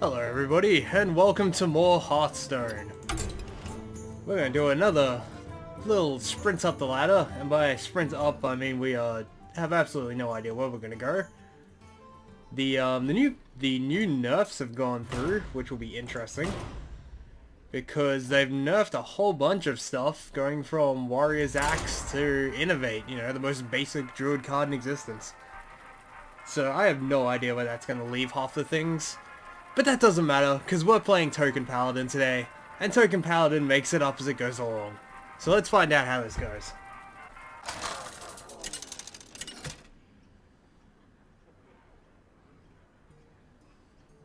Hello everybody, and welcome to more Hearthstone. We're going to do another little sprint up the ladder, and by sprint up I mean we have absolutely no idea where we're going to go. The new nerfs have gone through, which will be interesting, because they've nerfed a whole bunch of stuff, going from Warrior's Axe to Innovate, you know, the most basic druid card in existence. So I have no idea where that's going to leave half the things. But that doesn't matter, because we're playing Token Paladin today, and Token Paladin makes it up as it goes along. So let's find out how this goes.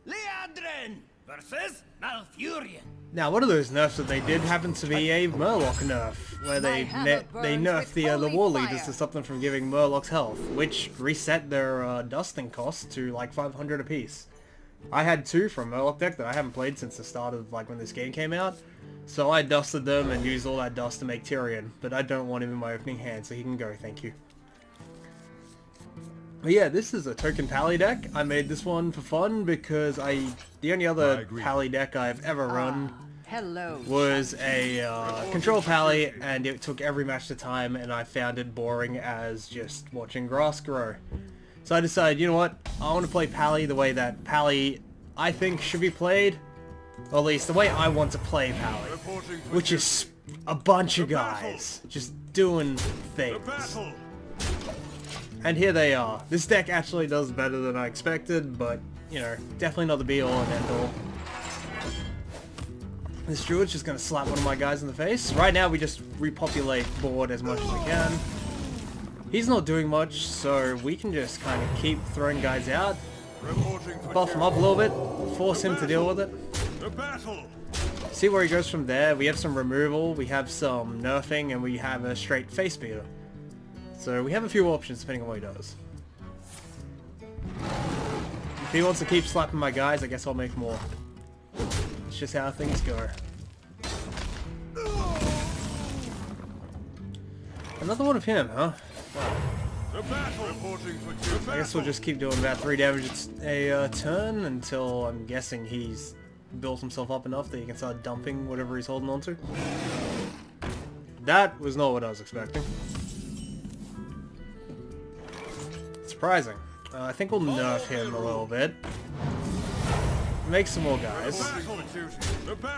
Leandrin versus Malfurion. Now, one of those nerfs that they did happen to be a Murloc nerf, where they nerfed the war leaders to stop them from giving Murlocs health, which reset their dusting cost to like 500 apiece. I had two from Murloc deck that I haven't played since the start of like when this game came out, so I dusted them and used all that dust to make Tyrion, but I don't want him in my opening hand, so he can go, thank you. But yeah, this is a Token Pally deck. I made this one for fun because the only other Pally deck I've ever run was a Control Pally, and it took every match to time, and I found it boring as just watching grass grow. So I decided, you know what, I want to play Pally the way that Pally, I think, should be played. Or at least the way I want to play Pally. Which is a bunch of guys just doing things. And here they are. This deck actually does better than I expected, but, you know, definitely not the be-all and end-all. This druid's just going to slap one of my guys in the face. Right now we just repopulate board as much as we can. He's not doing much, so we can just kind of keep throwing guys out, buff him up a little bit, force him to deal with it. See where he goes from there. We have some removal, we have some nerfing, and we have a straight face beater. So we have a few options depending on what he does. If he wants to keep slapping my guys, I guess I'll make more. It's just how things go. Another one of him, huh? I guess we'll just keep doing about 3 damage a turn until I'm guessing he's built himself up enough that he can start dumping whatever he's holding on to. That was not what I was expecting. Surprising. I think we'll nerf him a little bit. Make some more guys.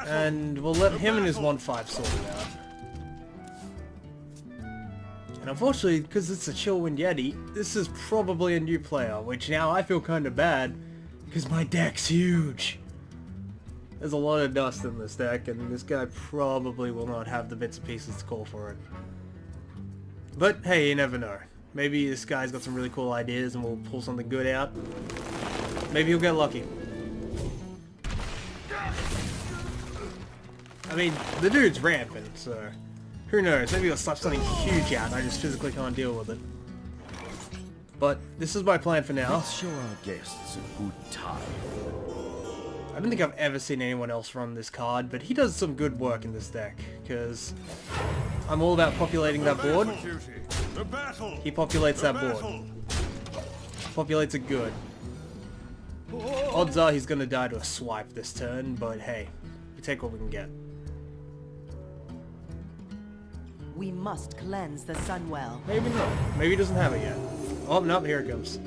And we'll let him and his 1/5 sort it out. And unfortunately, because it's a Chillwind Yeti, this is probably a new player, which now I feel kind of bad, because my deck's huge. There's a lot of dust in this deck, and this guy probably will not have the bits and pieces to call for it. But hey, you never know. Maybe this guy's got some really cool ideas and we'll pull something good out. Maybe he'll get lucky. I mean, the dude's rampant, so who knows, maybe he'll slap something huge out and I just physically can't deal with it. But this is my plan for now. Let's show our guests a good time. I don't think I've ever seen anyone else run this card, but he does some good work in this deck, because I'm all about populating that board. He populates that board. Populates it good. Odds are he's gonna die to a swipe this turn, but hey, we take what we can get. We must cleanse the Sunwell. Maybe not. Maybe he doesn't have it yet. Oh, no, here it comes.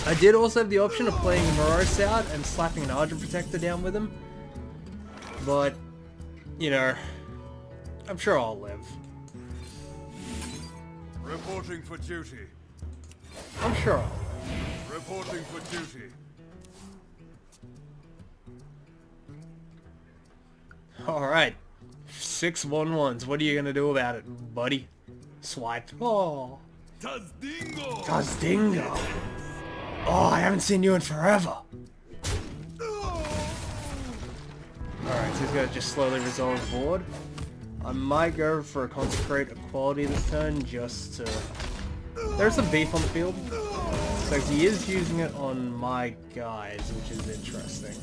I did also have the option of playing Morose out and slapping an Argent Protector down with him. But, you know, I'm sure I'll live. Reporting for duty. I'm sure I'll live. Reporting for duty. Alright. 6 1/1s. What are you gonna do about it, buddy? Swipe. Oh. Tazdingo! Tazdingo. Oh, I haven't seen you in forever. Alright, so he's gonna just slowly resolve board. I might go for a Consecrate Equality this turn just to... There's some beef on the field. So he is using it on my guys, which is interesting.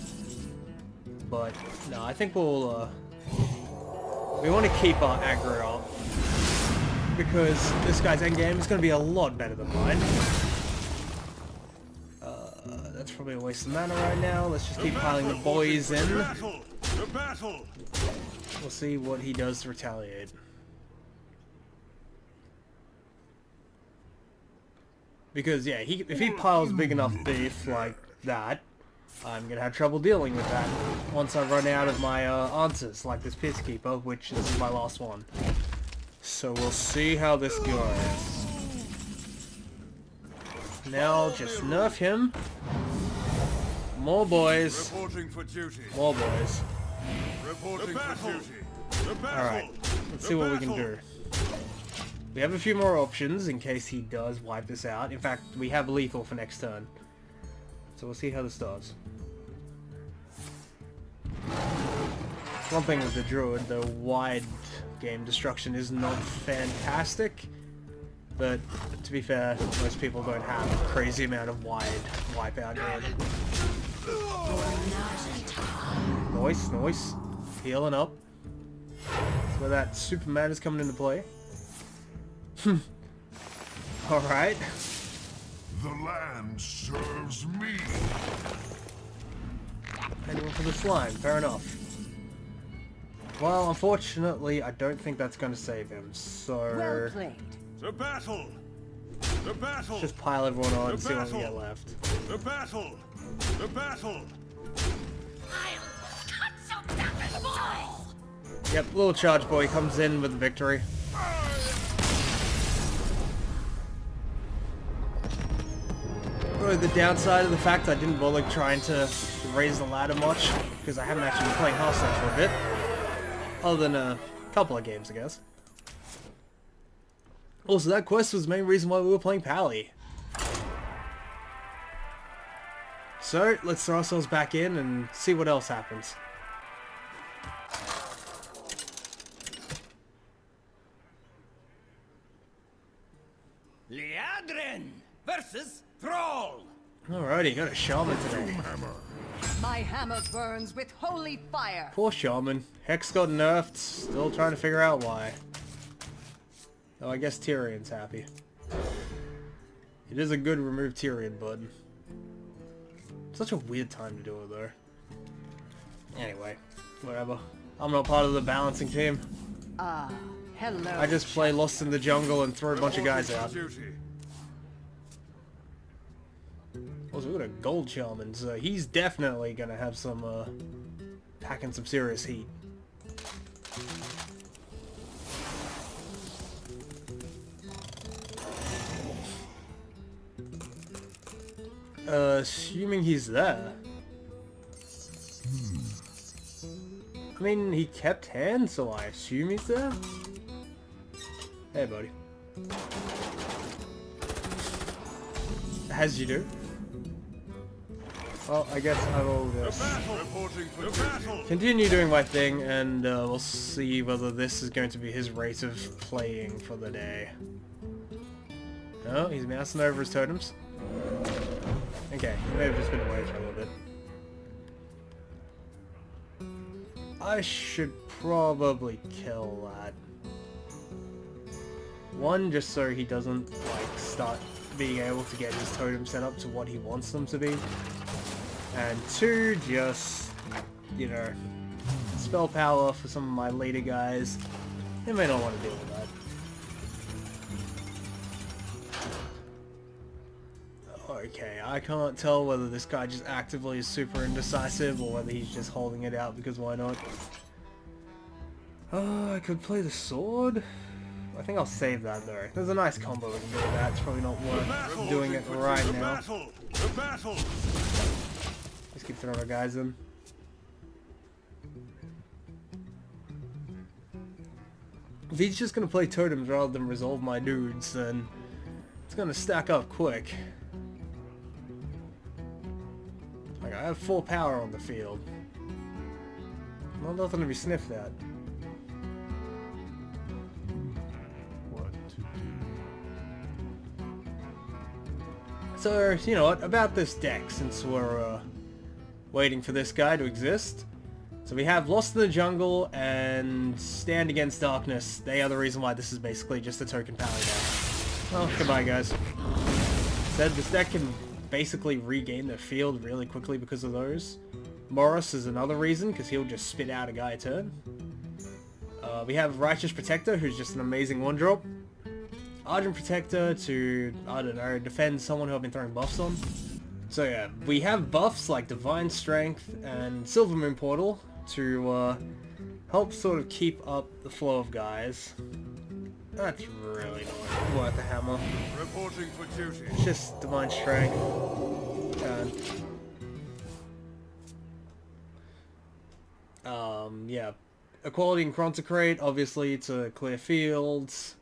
But, no, I think we'll, we want to keep our aggro up. Because this guy's endgame is going to be a lot better than mine. It's probably a waste of mana right now. Let's just keep piling the boys in. The battle. We'll see what he does to retaliate. Because, yeah, if he piles big enough beef like that, I'm gonna have trouble dealing with that once I run out of my answers, like this Peacekeeper, which this is my last one. So we'll see how this goes. Now, just nerf him. More boys. Reporting for duty. More boys. Reporting for duty. The battle. Alright, let's see what we can do. We have a few more options in case he does wipe this out. In fact, we have lethal for next turn. So we'll see how this does. One thing with the Druid, the wide game destruction is not fantastic. But to be fair, most people don't have a crazy amount of wide wipeout here. Nice, nice. Healing up. That's where that Superman is coming into play. Alright. The land serves me. Anyone for the slime, fair enough. Well, unfortunately, I don't think that's going to save him, so... Well played. The battle. The battle. Let's just pile everyone on and see what we get left. The battle. The battle. Yep, little charge boy comes in with the victory. Probably the downside of the fact I didn't bother trying to raise the ladder much, because I haven't actually been playing Hearthstone for a bit. Other than a couple of games, I guess. Also, that quest was the main reason why we were playing Pally. So, let's throw ourselves back in and see what else happens. Leadrin versus Thrall. Alrighty, got a Shaman today. My hammer burns with holy fire. Poor Shaman. Hex got nerfed, still trying to figure out why. Oh, I guess Tyrion's happy. It is a good remove Tyrion button. Such a weird time to do it though. Anyway, whatever. I'm not part of the balancing team. Ah, hello. I just play Lost in the Jungle and throw a bunch of guys out. Also, we got a gold shaman, so he's definitely gonna have some, packing some serious heat. Assuming he's there. I mean, he kept hand, so I assume he's there. Hey, buddy. As you do. Well, I guess I will just continue doing my thing, and we'll see whether this is going to be his rate of playing for the day. Oh, he's mousing over his totems. Okay, he may have just been away for a little bit. I should probably kill that. One, just so he doesn't, like, start being able to get his totem set up to what he wants them to be. And two, just, you know, spell power for some of my later guys. They may not want to deal with that. Okay, I can't tell whether this guy just actively is super indecisive or whether he's just holding it out because why not? I could play the sword. I think I'll save that though. There's a nice combo we can do with that. It's probably not worth doing it right now. Just keep throwing our guys in. If he's just gonna play totems rather than resolve my dudes, then it's gonna stack up quick. Like, I have full power on the field. Not nothing to be sniffed at. What to do? So, you know what, about this deck, since we're waiting for this guy to exist. So we have Lost in the Jungle and Stand Against Darkness. They are the reason why this is basically just a token Pally deck. Well, goodbye guys. Said this deck can basically regain their field really quickly because of those. Morris is another reason, because he'll just spit out a guy a turn. We have Righteous Protector, who's just an amazing one-drop. Argent Protector to, I don't know, defend someone who I've been throwing buffs on. So yeah, we have buffs like Divine Strength and Silver Moon Portal to help sort of keep up the flow of guys. That's really not worth a hammer. Reporting for duty. It's just Divine Strength. Yeah. Equality and Consecrate, obviously, to clear fields.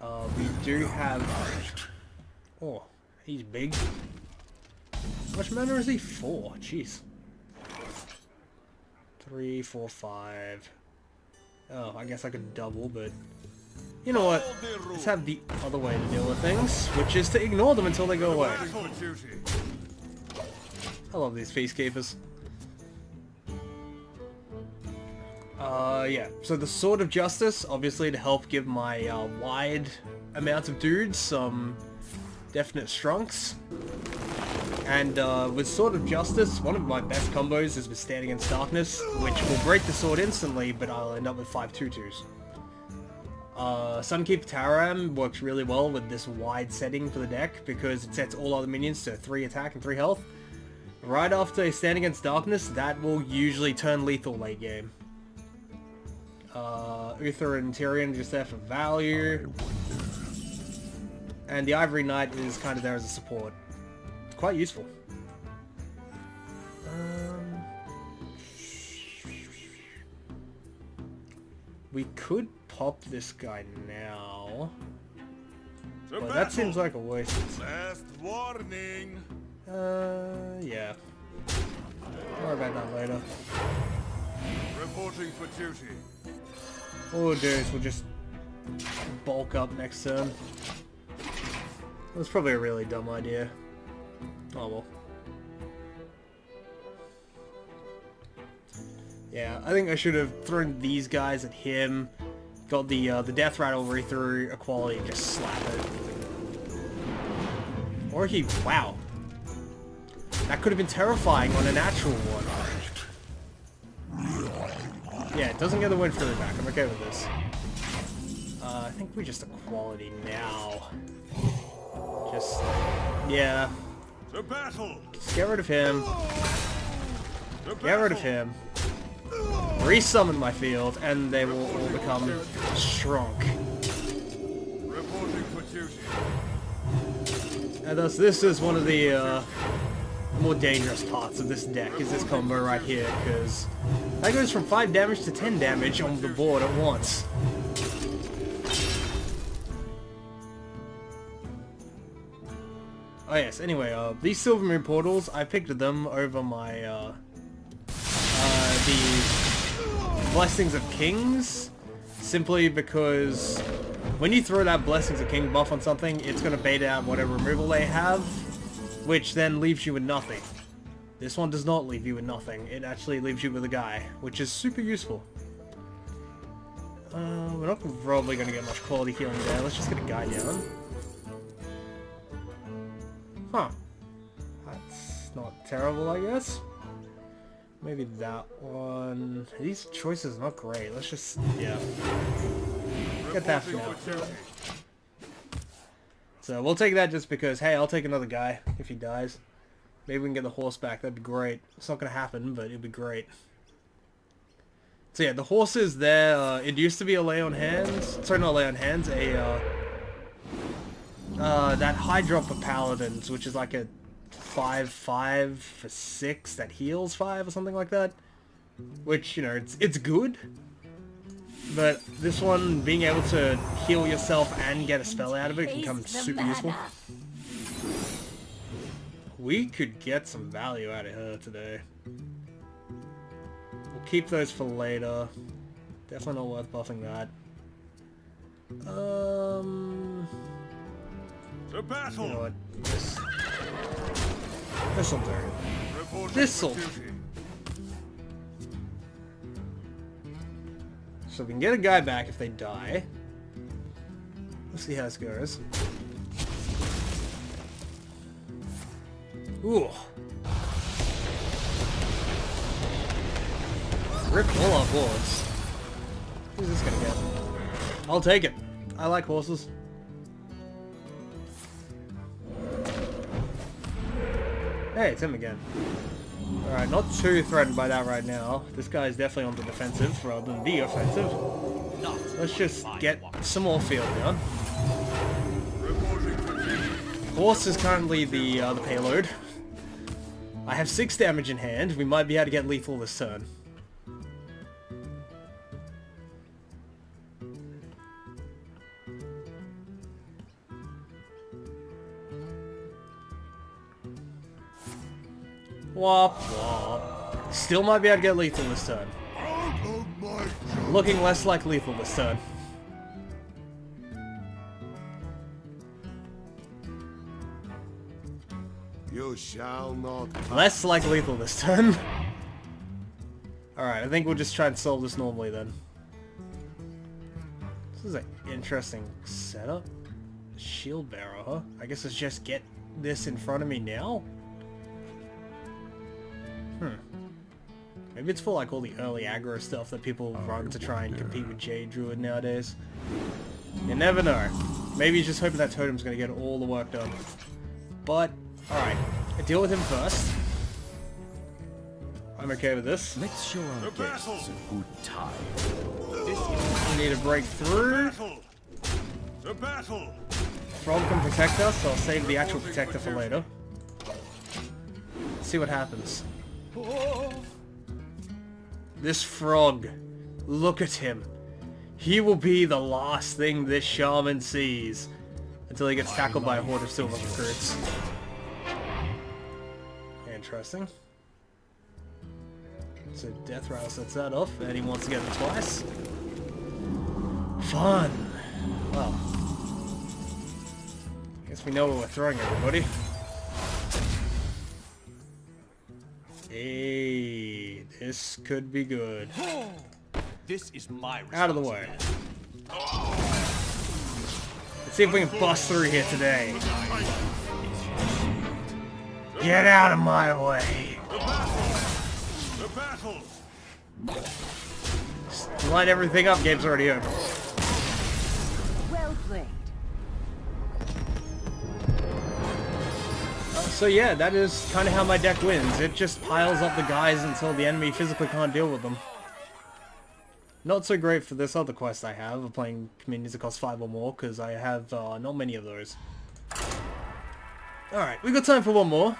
We do have... Oh, he's big. How much mana is he? 4. Jeez. 3, 4, 5. Oh, I guess I could double, but... You know what? Let's have the other way to deal with things, which is to ignore them until they go away. I love these Feastkeepers. Yeah, so the Sword of Justice, obviously to help give my wide amount of dudes some definite strunks. And with Sword of Justice, one of my best combos is with Stand Against Darkness, which will break the sword instantly, but I'll end up with 5 2/2s. Sunkeep Taram works really well with this wide setting for the deck, because it sets all other minions to 3 attack and 3 health. Right after Stand Against Darkness, that will usually turn lethal late game. Uther and Tyrion just there for value. And the Ivory Knight is kind of there as a support. It's quite useful. We could pop this guy now. But that seems like a waste. Last warning. Yeah. Worry about that later. Reporting for duty. All we'll do is we'll just bulk up next turn. That's probably a really dumb idea. Oh well. Yeah, I think I should have thrown these guys at him, got the Death Rattle through Equality, and just slap it. Or he... Wow. That could have been terrifying on a natural one. Yeah, it doesn't get the win further back. I'm okay with this. I think we just Equality now. Just... Yeah. The battle. Just get rid of him. Get rid of him. Resummon my field, and they will all become shrunk. Reporting for duty. And thus, this is one of the more dangerous parts of this deck, is this combo right here, because that goes from 5 damage to 10 damage on the board at once. Oh yes, anyway, these Silver Moon Portals, I picked them over my, the Blessings of Kings, simply because when you throw that Blessings of King buff on something, it's going to bait out whatever removal they have, which then leaves you with nothing. This one does not leave you with nothing, it actually leaves you with a guy, which is super useful. We're not probably going to get much quality healing there, let's just get a guy down. Huh. That's not terrible, I guess. Maybe that one. These choices are not great. Let's just, yeah. Get that for now. So we'll take that just because, hey, I'll take another guy if he dies. Maybe we can get the horse back. That'd be great. It's not going to happen, but it'd be great. So yeah, the horse is there. It used to be a lay on hands. Sorry, not lay on hands. That high drop for Paladins, which is like a 5/5 for 6 that heals 5 or something like that. Which, you know, it's good. But this one, being able to heal yourself and get a spell out of it can come super useful. We could get some value out of her today. We'll keep those for later. Definitely not worth buffing that. The battle. You know what? This'll do. This'll. So we can get a guy back if they die. Let's see how this goes. Ooh. Rip all our boards. Who's this gonna get? I'll take it. I like horses. Hey, it's him again. Alright, not too threatened by that right now. This guy's definitely on the defensive rather than the offensive. Let's just get some more field down. Horse is currently the payload. I have 6 damage in hand. We might be able to get lethal this turn. Wop, wop. Still might be able to get lethal this turn. Looking less like lethal this turn. You shall not. Less like lethal this turn. Alright, I think we'll just try and solve this normally then. This is an interesting setup. Shield bearer, huh? I guess let's just get this in front of me now. Maybe it's for like all the early aggro stuff that people run to try and compete with Jade Druid nowadays. You never know. Maybe he's just hoping that totem's gonna get all the work done. But, alright. I deal with him first. I'm okay with this. Let's show our guests a good time. We need to break through. The battle. Frog can protect us, so I'll save the actual protector for later. Let's see what happens. This frog. Look at him. He will be the last thing this shaman sees. Until he gets tackled by a horde of silver recruits. Interesting. So Death Rattle sets that off, and he wants to get it twice. Fun! Well. Guess we know where we're throwing everybody. Hey, this could be good. This is my Out of the way. Let's see if we can bust through here today. Get out of my way. The battle. Just light everything up, game's already over. Well played. So yeah, that is kind of how my deck wins. It just piles up the guys until the enemy physically can't deal with them. Not so great for this other quest I have of playing communities that cost 5 or more, because I have not many of those. Alright, we've got time for one more.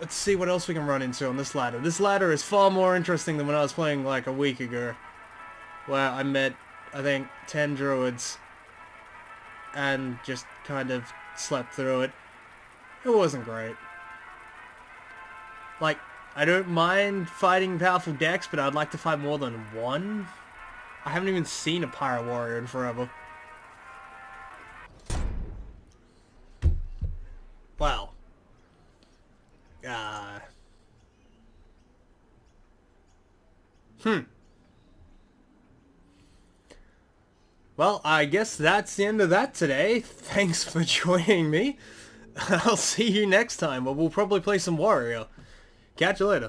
Let's see what else we can run into on this ladder. This ladder is far more interesting than when I was playing like a week ago, where I met, I think, 10 druids and just kind of slept through it. It wasn't great. Like, I don't mind fighting powerful decks, but I'd like to fight more than one. I haven't even seen a Pyro Warrior in forever. Wow. Well, I guess that's the end of that today. Thanks for joining me. I'll see you next time, but we'll probably play some Warrior. Catch you later.